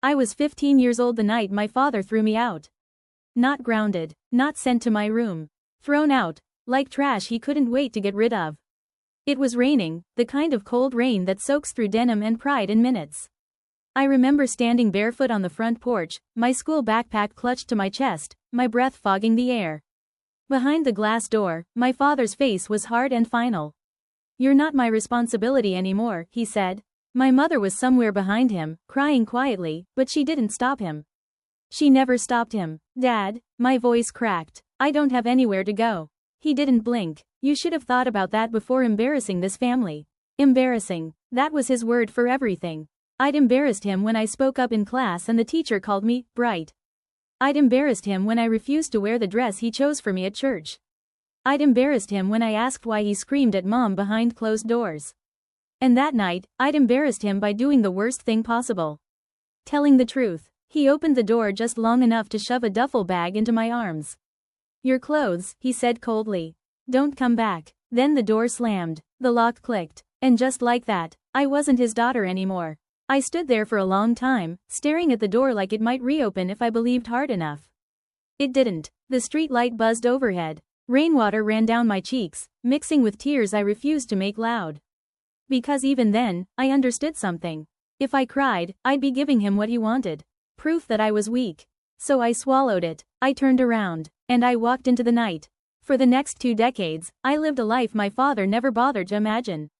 I was 15 years old the night my father threw me out. Not grounded, not sent to my room. Thrown out, like trash he couldn't wait to get rid of. It was raining, the kind of cold rain that soaks through denim and pride in minutes. I remember standing barefoot on the front porch, my school backpack clutched to my chest, my breath fogging the air. Behind the glass door, my father's face was hard and final. "You're not my responsibility anymore," he said. My mother was somewhere behind him, crying quietly, but she didn't stop him. She never stopped him. "Dad," my voice cracked. "I don't have anywhere to go." He didn't blink. "You should have thought about that before embarrassing this family." Embarrassing. That was his word for everything. I'd embarrassed him when I spoke up in class and the teacher called me bright. I'd embarrassed him when I refused to wear the dress he chose for me at church. I'd embarrassed him when I asked why he screamed at Mom behind closed doors. And that night, I'd embarrassed him by doing the worst thing possible. Telling the truth. He opened the door just long enough to shove a duffel bag into my arms. "Your clothes," he said coldly. "Don't come back." Then the door slammed. The lock clicked. And just like that, I wasn't his daughter anymore. I stood there for a long time, staring at the door like it might reopen if I believed hard enough. It didn't. The street light buzzed overhead. Rainwater ran down my cheeks, mixing with tears I refused to make loud. Because even then, I understood something. If I cried, I'd be giving him what he wanted. Proof that I was weak. So I swallowed it. I turned around. And I walked into the night. For the next 2 decades, I lived a life my father never bothered to imagine.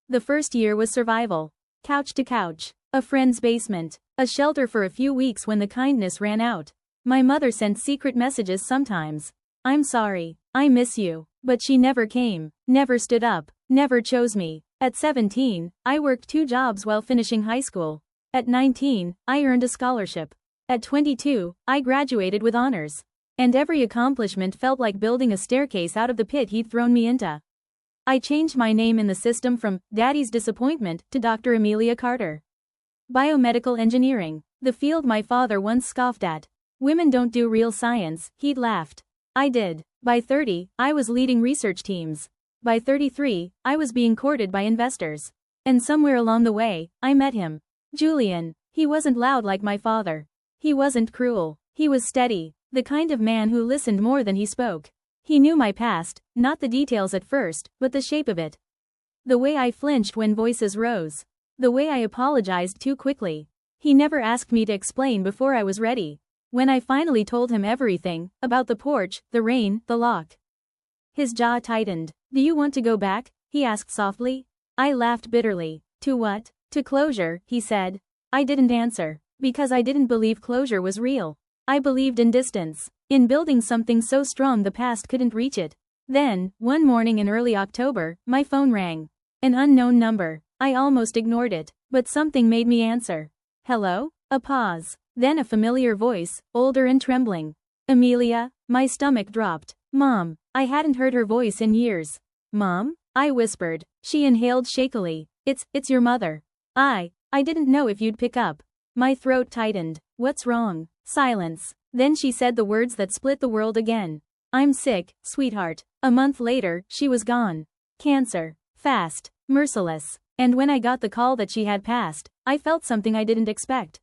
The first year was survival. Couch to couch. A friend's basement. A shelter for a few weeks when the kindness ran out. My mother sent secret messages sometimes. "I'm sorry. I miss you." But she never came. Never stood up. Never chose me. At 17, I worked 2 jobs while finishing high school. At 19, I earned a scholarship. At 22, I graduated with honors. And every accomplishment felt like building a staircase out of the pit he'd thrown me into. I changed my name in the system from Daddy's Disappointment to Dr. Amelia Carter. Biomedical engineering. The field my father once scoffed at. "Women don't do real science," he'd laughed. I did. By 30, I was leading research teams. By 33, I was being courted by investors. And somewhere along the way, I met him. Julian. He wasn't loud like my father. He wasn't cruel. He was steady. The kind of man who listened more than he spoke. He knew my past, not the details at first, but the shape of it. The way I flinched when voices rose. The way I apologized too quickly. He never asked me to explain before I was ready. When I finally told him everything, about the porch, the rain, the lock, his jaw tightened. "Do you want to go back?" he asked softly. I laughed bitterly. "To what?" "To closure," he said. I didn't answer. Because I didn't believe closure was real. I believed in distance. In building something so strong the past couldn't reach it. Then, one morning in early October, my phone rang. An unknown number. I almost ignored it, but something made me answer. "Hello?" A pause. Then a familiar voice, older and trembling. "Amelia?" My stomach dropped. "Mom." I hadn't heard her voice in years. "Mom?" I whispered. She inhaled shakily. It's your mother." I didn't know if you'd pick up." My throat tightened. "What's wrong?" Silence. Then she said the words that split the world again. "I'm sick, sweetheart." A month later, she was gone. Cancer. Fast. Merciless. And when I got the call that she had passed, I felt something I didn't expect.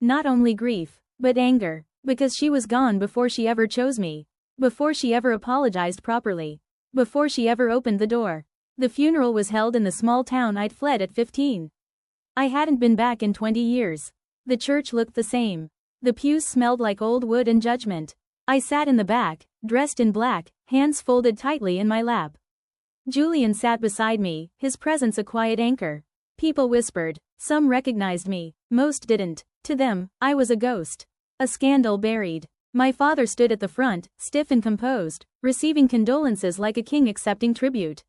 Not only grief, but anger. Because she was gone before she ever chose me. Before she ever apologized properly. Before she ever opened the door. The funeral was held in the small town I'd fled at 15. I hadn't been back in 20 years. The church looked the same. The pews smelled like old wood and judgment. I sat in the back, dressed in black, hands folded tightly in my lap. Julian sat beside me, his presence a quiet anchor. People whispered. Some recognized me, most didn't. To them, I was a ghost. A scandal buried. My father stood at the front, stiff and composed, receiving condolences like a king accepting tribute.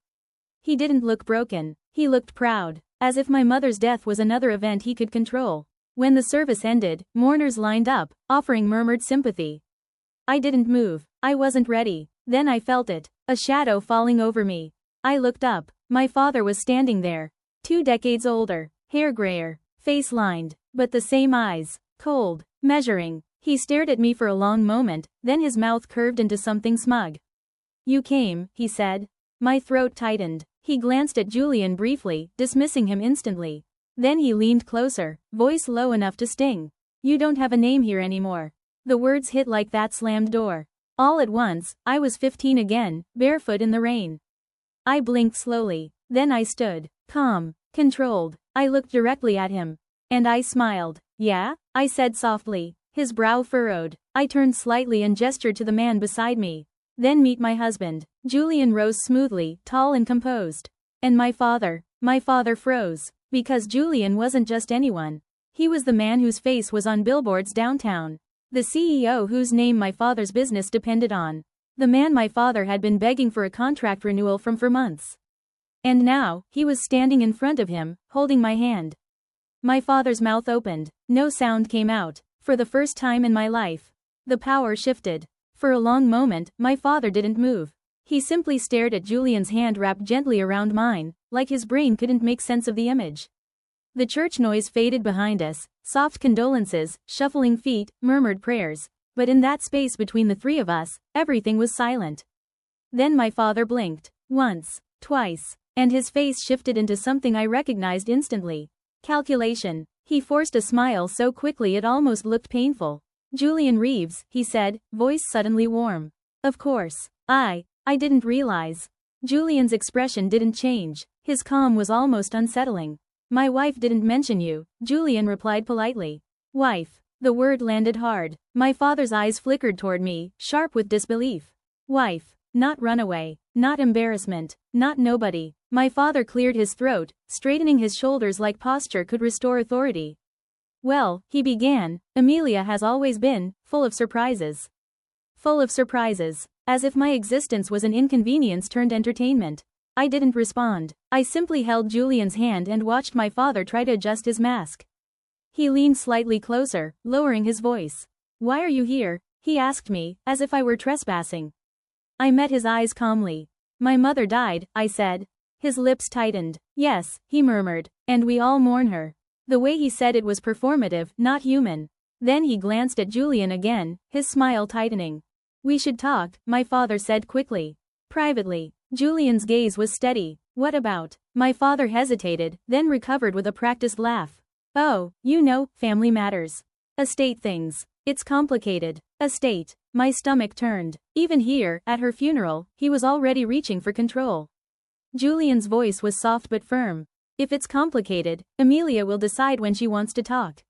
He didn't look broken. He looked proud, as if my mother's death was another event he could control. When the service ended, mourners lined up, offering murmured sympathy. I didn't move. I wasn't ready. Then I felt it, a shadow falling over me. I looked up. My father was standing there. 2 decades older, hair grayer, face lined, but the same eyes, cold, measuring. He stared at me for a long moment, then his mouth curved into something smug. "You came," he said. My throat tightened. He glanced at Julian briefly, dismissing him instantly. Then he leaned closer, voice low enough to sting. You don't have a name here anymore. The words hit like that slammed door. All at once, I was 15 again, barefoot in the rain. I blinked slowly. Then I stood, calm, controlled. I looked directly at him. And I smiled. Yeah? I said softly. His brow furrowed. I turned slightly and gestured to the man beside me. Then meet my husband. Julian rose smoothly, tall and composed. And my father froze. Because Julian wasn't just anyone. He was the man whose face was on billboards downtown. The CEO whose name my father's business depended on. The man my father had been begging for a contract renewal from for months. And now, he was standing in front of him, holding my hand. My father's mouth opened. No sound came out. For the first time in my life. The power shifted. For a long moment, my father didn't move. He simply stared at Julian's hand wrapped gently around mine, like his brain couldn't make sense of the image. The church noise faded behind us, soft condolences, shuffling feet, murmured prayers. But in that space between the three of us, everything was silent. Then my father blinked. Once, twice. And his face shifted into something I recognized instantly. Calculation. He forced a smile so quickly it almost looked painful. Julian Reeves, he said, voice suddenly warm. Of course. I didn't realize. Julian's expression didn't change. His calm was almost unsettling. My wife didn't mention you, Julian replied politely. Wife. The word landed hard. My father's eyes flickered toward me, sharp with disbelief. Wife. Not runaway. Not embarrassment. Not nobody. My father cleared his throat, straightening his shoulders like posture could restore authority. Well, he began, Amelia has always been, full of surprises. Full of surprises. As if my existence was an inconvenience turned entertainment. I didn't respond. I simply held Julian's hand and watched my father try to adjust his mask. He leaned slightly closer, lowering his voice. Why are you here? He asked me, as if I were trespassing. I met his eyes calmly. My mother died, I said. His lips tightened. Yes, he murmured. And we all mourn her. The way he said it was performative, not human. Then he glanced at Julian again, his smile tightening. We should talk, my father said quickly. Privately. Julian's gaze was steady. What about? My father hesitated, then recovered with a practiced laugh. Oh, you know, family matters. Estate things. It's complicated. Estate. My stomach turned. Even here, at her funeral, he was already reaching for control. Julian's voice was soft but firm. If it's complicated, Amelia will decide when she wants to talk.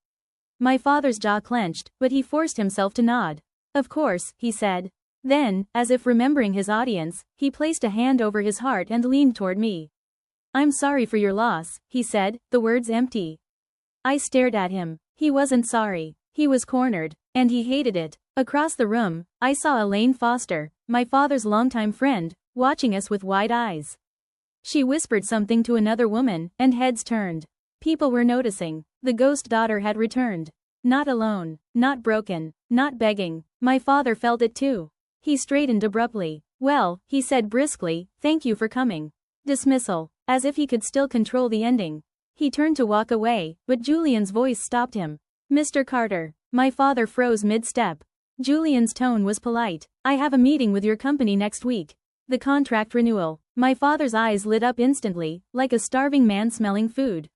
My father's jaw clenched, but he forced himself to nod. Of course, he said. Then, as if remembering his audience, he placed a hand over his heart and leaned toward me. I'm sorry for your loss, he said, the words empty. I stared at him. He wasn't sorry. He was cornered, and he hated it. Across the room, I saw Elaine Foster, my father's longtime friend, watching us with wide eyes. She whispered something to another woman, and heads turned. People were noticing. The ghost daughter had returned. Not alone, not broken, not begging. My father felt it too. He straightened abruptly. Well, he said briskly, thank you for coming. Dismissal. As if he could still control the ending. He turned to walk away, but Julian's voice stopped him. Mr. Carter. My father froze mid-step. Julian's tone was polite. I have a meeting with your company next week. The contract renewal. My father's eyes lit up instantly, like a starving man smelling food.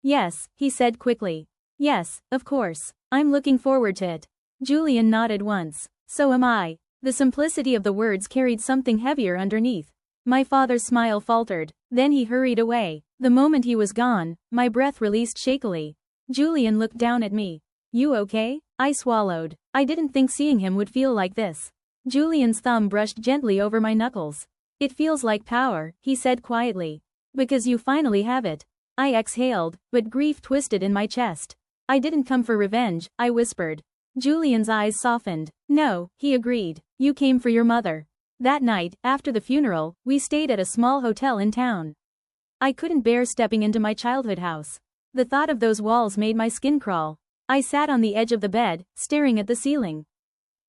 Yes, he said quickly. Yes, of course. I'm looking forward to it. Julian nodded once. So am I. The simplicity of the words carried something heavier underneath. My father's smile faltered. Then he hurried away. The moment he was gone, my breath released shakily. Julian looked down at me. You okay? I swallowed. I didn't think seeing him would feel like this. Julian's thumb brushed gently over my knuckles. It feels like power, he said quietly. Because you finally have it. I exhaled, but grief twisted in my chest. I didn't come for revenge, I whispered. Julian's eyes softened. No, he agreed. You came for your mother. That night, after the funeral, we stayed at a small hotel in town. I couldn't bear stepping into my childhood house. The thought of those walls made my skin crawl. I sat on the edge of the bed, staring at the ceiling.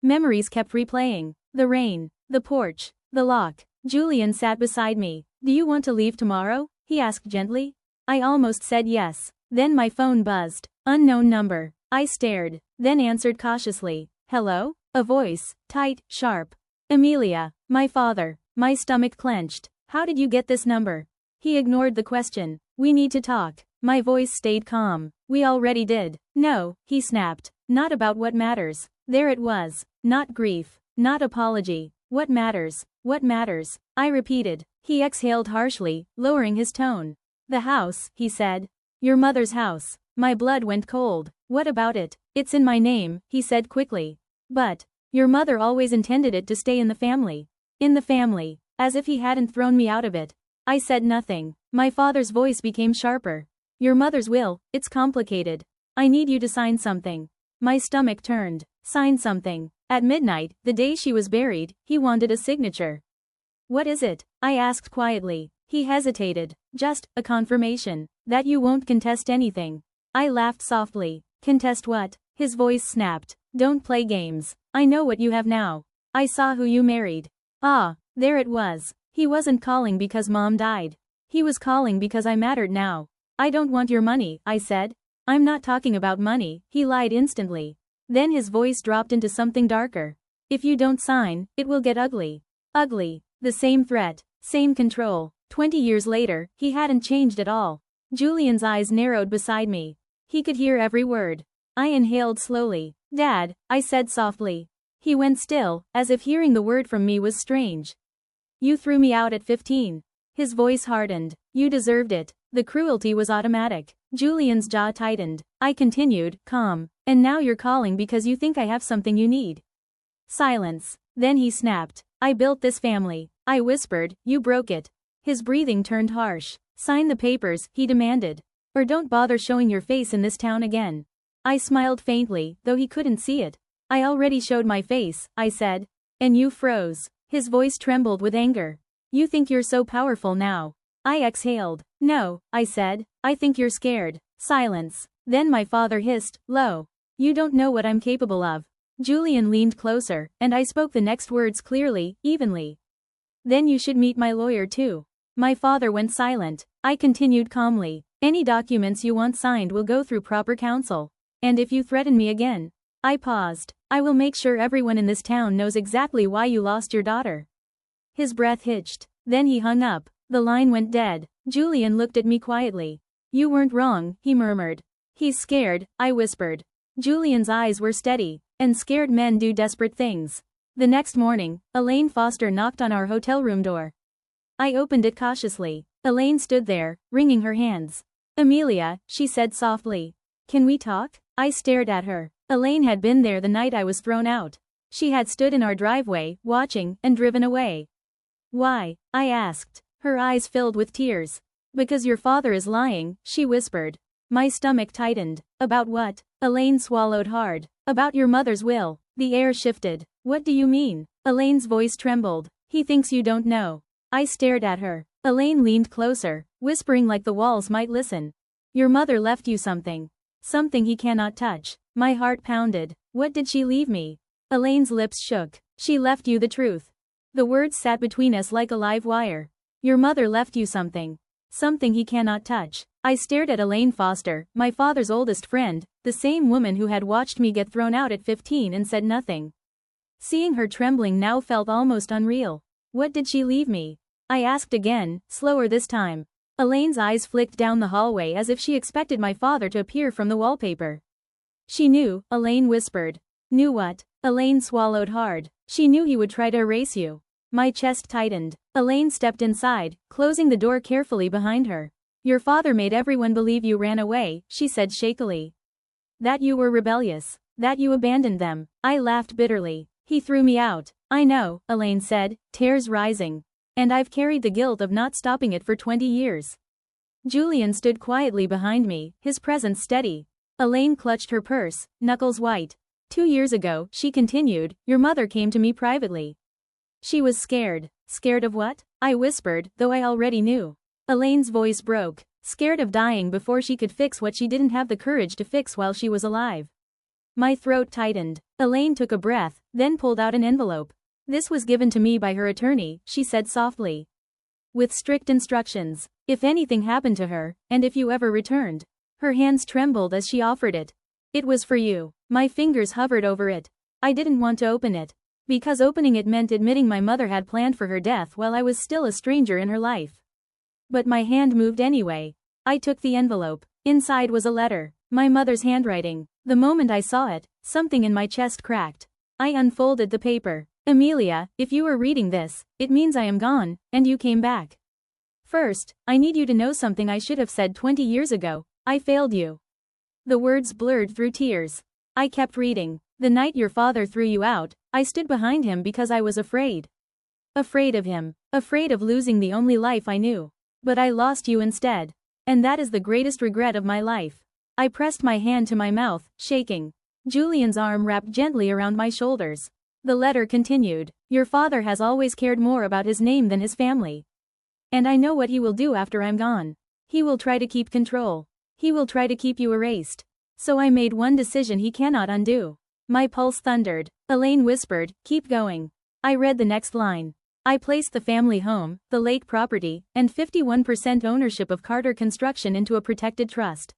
Memories kept replaying. The rain, the porch, the lock. Julian sat beside me. Do you want to leave tomorrow? He asked gently. I almost said yes. Then my phone buzzed. Unknown number. I stared, then answered cautiously. Hello? A voice, tight, sharp. Amelia. My father. My stomach clenched. How did you get this number? He ignored the question. We need to talk. My voice stayed calm. We already did. No, he snapped. Not about what matters. There it was. Not grief. Not apology. What matters? What matters? I repeated. He exhaled harshly, lowering his tone. The house, he said. Your mother's house. My blood went cold. What about it? It's in my name, he said quickly. But your mother always intended it to stay in the family. In the family. As if he hadn't thrown me out of it. I said nothing. My father's voice became sharper. Your mother's will, it's complicated. I need you to sign something. My stomach turned. Sign something. At midnight, the day she was buried, he wanted a signature. What is it? I asked quietly. He hesitated. Just a confirmation that you won't contest anything. I laughed softly. Contest what? His voice snapped. Don't play games. I know what you have now. I saw who you married. Ah, there it was. He wasn't calling because Mom died. He was calling because I mattered now. I don't want your money, I said. I'm not talking about money, he lied instantly. Then his voice dropped into something darker. If you don't sign, it will get ugly. Ugly. The same threat. Same control. 20 years later, he hadn't changed at all. Julian's eyes narrowed beside me. He could hear every word. I inhaled slowly. Dad, I said softly. He went still, as if hearing the word from me was strange. You threw me out at 15. His voice hardened. You deserved it. The cruelty was automatic. Julian's jaw tightened. I continued, calm. And now you're calling because you think I have something you need. Silence. Then he snapped. I built this family. I whispered, you broke it. His breathing turned harsh. Sign the papers, he demanded. Or don't bother showing your face in this town again. I smiled faintly, though he couldn't see it. I already showed my face, I said. And you froze. His voice trembled with anger. You think you're so powerful now. I exhaled. No, I said. I think you're scared. Silence. Then my father hissed, low. You don't know what I'm capable of. Julian leaned closer, and I spoke the next words clearly, evenly. Then you should meet my lawyer too. My father went silent. I continued calmly. Any documents you want signed will go through proper counsel. And if you threaten me again. I paused. I will make sure everyone in this town knows exactly why you lost your daughter. His breath hitched. Then he hung up. The line went dead. Julian looked at me quietly. You weren't wrong, he murmured. He's scared, I whispered. Julian's eyes were steady. And scared men do desperate things. The next morning, Elaine Foster knocked on our hotel room door. I opened it cautiously. Elaine stood there, wringing her hands. Amelia, she said softly. Can we talk? I stared at her. Elaine had been there the night I was thrown out. She had stood in our driveway, watching, and driven away. Why? I asked. Her eyes filled with tears. Because your father is lying, she whispered. My stomach tightened. About what? Elaine swallowed hard. About your mother's will. The air shifted. What do you mean? Elaine's voice trembled. He thinks you don't know. I stared at her. Elaine leaned closer, whispering like the walls might listen. Your mother left you something. Something he cannot touch. My heart pounded. What did she leave me? Elaine's lips shook. She left you the truth. The words sat between us like a live wire. Your mother left you something. Something he cannot touch. I stared at Elaine Foster, my father's oldest friend, the same woman who had watched me get thrown out at 15 and said nothing. Seeing her trembling now felt almost unreal. What did she leave me? I asked again, slower this time. Elaine's eyes flicked down the hallway as if she expected my father to appear from the wallpaper. She knew, Elaine whispered. Knew what? Elaine swallowed hard. She knew he would try to erase you. My chest tightened. Elaine stepped inside, closing the door carefully behind her. Your father made everyone believe you ran away, she said shakily. That you were rebellious. That you abandoned them. I laughed bitterly. He threw me out. I know, Elaine said, tears rising. And I've carried the guilt of not stopping it for 20 years. Julian stood quietly behind me, his presence steady. Elaine clutched her purse, knuckles white. 2 years ago, she continued, your mother came to me privately. She was scared. Scared of what? I whispered, though I already knew. Elaine's voice broke. Scared of dying before she could fix what she didn't have the courage to fix while she was alive. My throat tightened. Elaine took a breath, then pulled out an envelope. This was given to me by her attorney, she said softly. With strict instructions. If anything happened to her, and if you ever returned. Her hands trembled as she offered it. It was for you. My fingers hovered over it. I didn't want to open it. Because opening it meant admitting my mother had planned for her death while I was still a stranger in her life. But my hand moved anyway. I took the envelope. Inside was a letter. My mother's handwriting. The moment I saw it, something in my chest cracked. I unfolded the paper. Amelia, if you are reading this, it means I am gone, and you came back. First, I need you to know something I should have said 20 years ago. I failed you. The words blurred through tears. I kept reading. The night your father threw you out, I stood behind him because I was afraid. Afraid of him. Afraid of losing the only life I knew. But I lost you instead. And that is the greatest regret of my life. I pressed my hand to my mouth, shaking. Julian's arm wrapped gently around my shoulders. The letter continued. Your father has always cared more about his name than his family. And I know what he will do after I'm gone. He will try to keep control. He will try to keep you erased. So I made one decision he cannot undo. My pulse thundered. Elaine whispered, keep going. I read the next line. I placed the family home, the lake property, and 51% ownership of Carter Construction into a protected trust.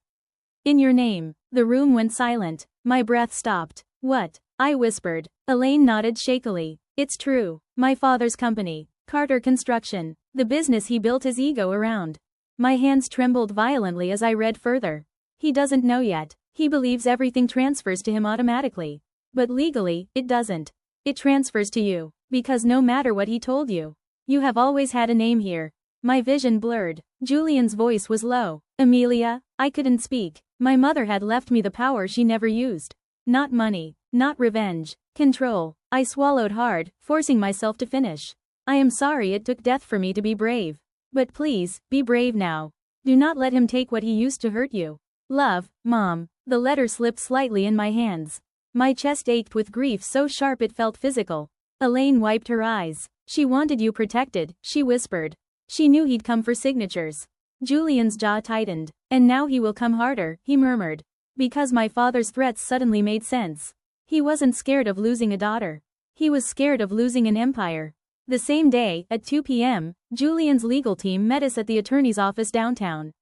In your name. The room went silent. My breath stopped. What? I whispered. Elaine nodded shakily. It's true. My father's company. Carter Construction. The business he built his ego around. My hands trembled violently as I read further. He doesn't know yet. He believes everything transfers to him automatically. But legally, it doesn't. It transfers to you. Because no matter what he told you, you have always had a name here. My vision blurred. Julian's voice was low. Amelia, I couldn't speak. My mother had left me the power she never used. Not money. Not revenge. Control. I swallowed hard, forcing myself to finish. I am sorry it took death for me to be brave. But please, be brave now. Do not let him take what he used to hurt you. Love, Mom. The letter slipped slightly in my hands. My chest ached with grief so sharp it felt physical. Elaine wiped her eyes. She wanted you protected, she whispered. She knew he'd come for signatures. Julian's jaw tightened. And now he will come harder, he murmured. Because my father's threats suddenly made sense. He wasn't scared of losing a daughter. He was scared of losing an empire. The same day, at 2 p.m., Julian's legal team met us at the attorney's office downtown.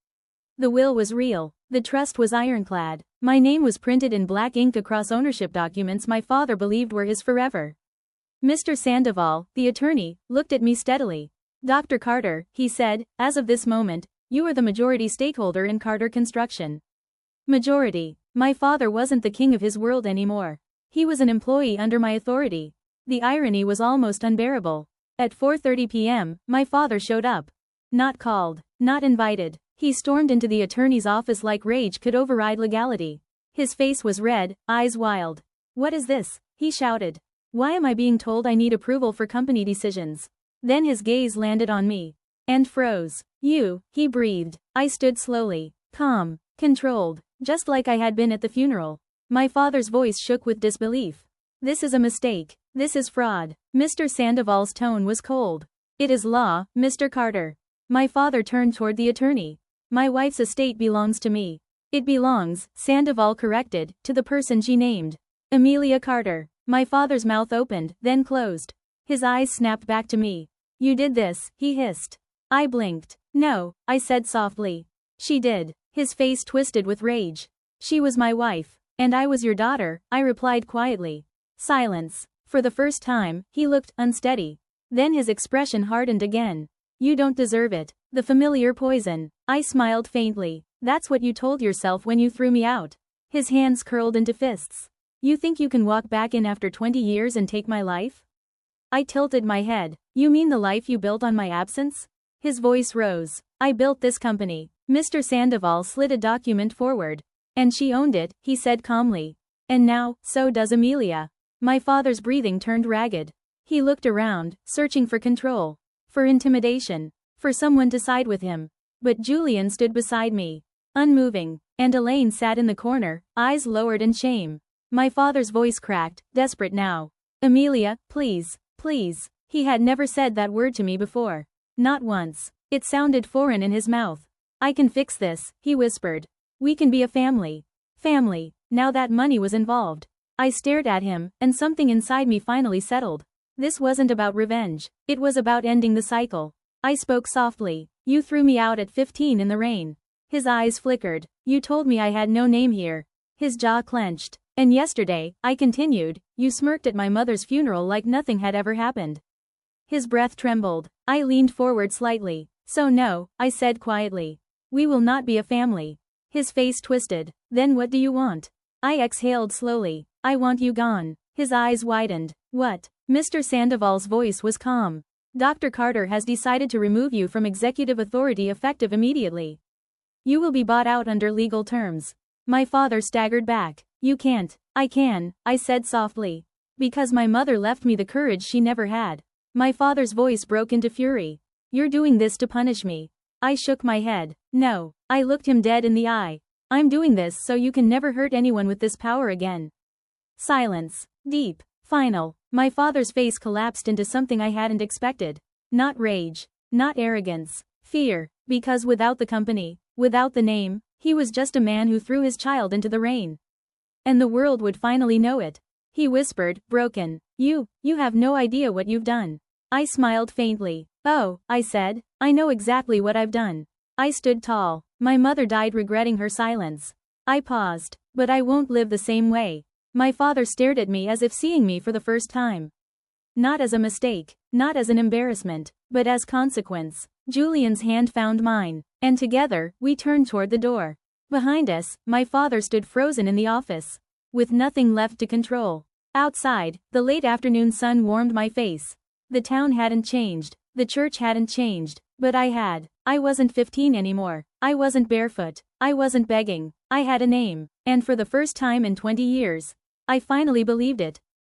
The will was real. The trust was ironclad. My name was printed in black ink across ownership documents my father believed were his forever. Mr. Sandoval, the attorney, looked at me steadily. Dr. Carter, he said, as of this moment, you are the majority stakeholder in Carter Construction. Majority. My father wasn't the king of his world anymore. He was an employee under my authority. The irony was almost unbearable. At 4:30 p.m., my father showed up. Not called. Not invited. He stormed into the attorney's office like rage could override legality. His face was red, eyes wild. What is this? He shouted. Why am I being told I need approval for company decisions? Then his gaze landed on me. And froze. You, he breathed. I stood slowly. Calm. Controlled. Just like I had been at the funeral. My father's voice shook with disbelief. This is a mistake. This is fraud. Mr. Sandoval's tone was cold. It is law, Mr. Carter. My father turned toward the attorney. My wife's estate belongs to me. It belongs, Sandoval corrected, to the person she named. Amelia Carter. My father's mouth opened, then closed. His eyes snapped back to me. You did this, he hissed. I blinked. No, I said softly. She did. His face twisted with rage. She was my wife. And I was your daughter, I replied quietly. Silence. For the first time, he looked unsteady. Then his expression hardened again. You don't deserve it. The familiar poison. I smiled faintly. That's what you told yourself when you threw me out. His hands curled into fists. You think you can walk back in after 20 years and take my life? I tilted my head. You mean the life you built on my absence? His voice rose. I built this company. Mr. Sandoval slid a document forward. And she owned it, he said calmly. And now, so does Amelia. My father's breathing turned ragged. He looked around, searching for control. For intimidation. For someone to side with him. But Julian stood beside me. Unmoving. And Elaine sat in the corner, eyes lowered in shame. My father's voice cracked, desperate now. Amelia, please, please. He had never said that word to me before. Not once. It sounded foreign in his mouth. I can fix this, he whispered. We can be a family. Family. Now that money was involved. I stared at him, and something inside me finally settled. This wasn't about revenge. It was about ending the cycle. I spoke softly. You threw me out at 15 in the rain. His eyes flickered. You told me I had no name here. His jaw clenched. And yesterday, I continued, you smirked at my mother's funeral like nothing had ever happened. His breath trembled. I leaned forward slightly. So no, I said quietly. We will not be a family. His face twisted. Then what do you want? I exhaled slowly. I want you gone. His eyes widened. What? Mr. Sandoval's voice was calm. Dr. Carter has decided to remove you from executive authority effective immediately. You will be bought out under legal terms. My father staggered back. You can't. I can, I said softly. Because my mother left me the courage she never had. My father's voice broke into fury. You're doing this to punish me. I shook my head. No. I looked him dead in the eye. I'm doing this so you can never hurt anyone with this power again. Silence. Deep. Final. My father's face collapsed into something I hadn't expected. Not rage. Not arrogance. Fear. Because without the company, without the name, he was just a man who threw his child into the rain. And the world would finally know it. He whispered, broken. You have no idea what you've done. I smiled faintly. Oh, I said, I know exactly what I've done. I stood tall. My mother died regretting her silence. I paused. But I won't live the same way. My father stared at me as if seeing me for the first time. Not as a mistake, not as an embarrassment, but as consequence. Julian's hand found mine, and together, we turned toward the door. Behind us, my father stood frozen in the office, with nothing left to control. Outside, the late afternoon sun warmed my face. The town hadn't changed, the church hadn't changed, but I had. I wasn't 15 anymore. I wasn't barefoot. I wasn't begging. I had a name, and for the first time in 20 years, I finally believed it.